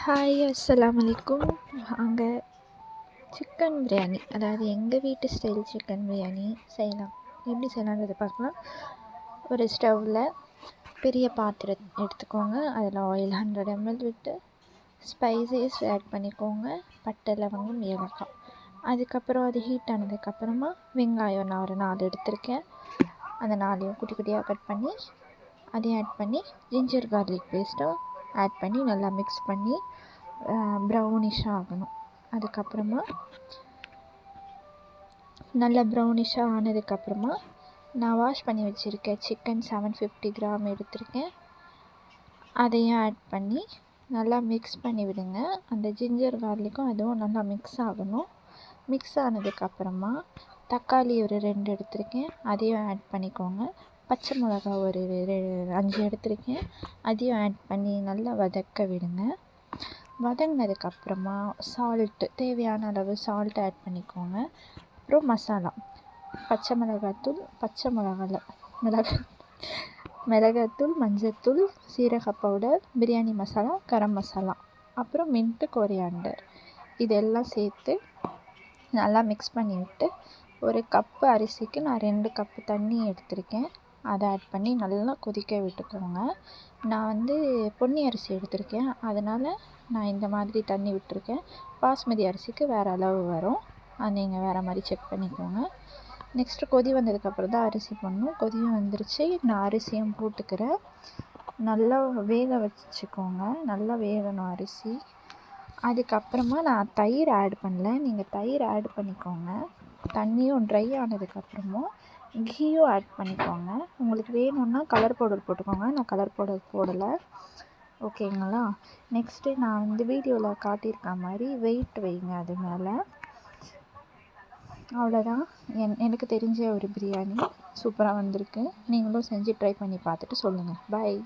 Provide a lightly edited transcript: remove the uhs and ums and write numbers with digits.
Hi அஸ்ஸலாமு அலைக்கும். அங்கே சிக்கன் பிரியாணி, அதாவது எங்கள் வீட்டு ஸ்டைல் சிக்கன் பிரியாணி செய்யலாம். எப்படி செய்யலான்றதை பார்க்கலாம். ஒரு ஸ்டவ்வில் பெரிய பாத்திரம் எடுத்துக்கோங்க. அதில் ஆயில் 100 ml விட்டு ஸ்பைசஸ் ஆட் பண்ணிக்கோங்க. பட்டை, லவங்கம், ஏலக்காய். அதுக்கப்புறம் அது ஹீட் ஆனதுக்கப்புறமா வெங்காயம் நான் ஒரு 4 எடுத்திருக்கேன். அந்த 4 குட்டி குட்டியாக கட் பண்ணி அதையும் ஆட் பண்ணி ஜிஞ்சர் கார்லிக் பேஸ்ட்டும் ஆட் பண்ணி நல்லா மிக்ஸ் பண்ணி ப்ரௌனிஷாக ஆகணும். அதுக்கப்புறமா நல்லா ப்ரௌனிஷாக ஆனதுக்கப்புறமா நான் வாஷ் பண்ணி வச்சுருக்கேன் சிக்கன் 750 கிராம் எடுத்திருக்கேன். அதையும் ஆட் பண்ணி நல்லா மிக்ஸ் பண்ணி விடுங்க. அந்த ஜிஞ்சர் கார்லிக்கும் அதுவும் நல்லா மிக்ஸ் ஆகணும். மிக்ஸ் ஆனதுக்கப்புறமா தக்காளி ஒரு 2 எடுத்திருக்கேன், அதையும் ஆட் பண்ணிக்கோங்க. பச்சை மிளகா ஒரு 5 எடுத்திருக்கேன், அதையும் ஆட் பண்ணி நல்லா வதக்க விடுங்க. வதங்கினதுக்கப்புறமா சால்ட்டு, தேவையான அளவு சால்ட் ஆட் பண்ணிக்கோங்க. அப்புறம் மசாலா, பச்சை மிளகாத்தூள், மிளகாத்தூள், மஞ்சத்தூள், சீரக பவுடர், பிரியாணி மசாலா, கரம் மசாலா, அப்புறம் மின்ட்டு, கொரியாண்டர், இதெல்லாம் சேர்த்து நல்லா மிக்ஸ் பண்ணி விட்டு ஒரு கப்பு அரிசிக்கு நான் 2 கப்பு தண்ணி எடுத்திருக்கேன். அதை ஆட் பண்ணி நல்லா கொதிக்க விட்டுக்கோங்க. நான் பொன்னி அரிசி எடுத்திருக்கேன், அதனால் நான் இந்த மாதிரி தண்ணி விட்டுருக்கேன். பாஸ்மதி அரிசிக்கு வேறு அளவு வரும், அது நீங்கள் வேறு மாதிரி செக் பண்ணிக்கோங்க. நெக்ஸ்ட்டு கொதி வந்ததுக்கப்புறம் தான் அரிசி போடணும். கொதியும் வந்துருச்சு, நான் அரிசியும் போட்டுக்கிறேன். நல்லா வேக வச்சுக்கோங்க, நல்லா வேகணும் அரிசி. அதுக்கப்புறமா நான் தயிர் ஆட் பண்ணல, நீங்கள் தயிர் ஆட் பண்ணிக்கோங்க. தண்ணியும் ட்ரை ஆனதுக்கப்புறமா கீயும் ஆட் பண்ணிக்கோங்க. உங்களுக்கு வேணும்னா கலர் பவுடர் போட்டுக்கோங்க, நான் கலர் பவுடர் போடலை. ஓகேங்களா? நெக்ஸ்ட்டு நான் வீடியோவில் காட்டியிருக்க மாதிரி வெயிட் வைங்க அது மேலே. அவ்வளோதான். எனக்கு தெரிஞ்ச ஒரு பிரியாணி சூப்பராக வந்திருக்கு. நீங்களும் செஞ்சு ட்ரை பண்ணி பார்த்துட்டு சொல்லுங்கள். பாய்.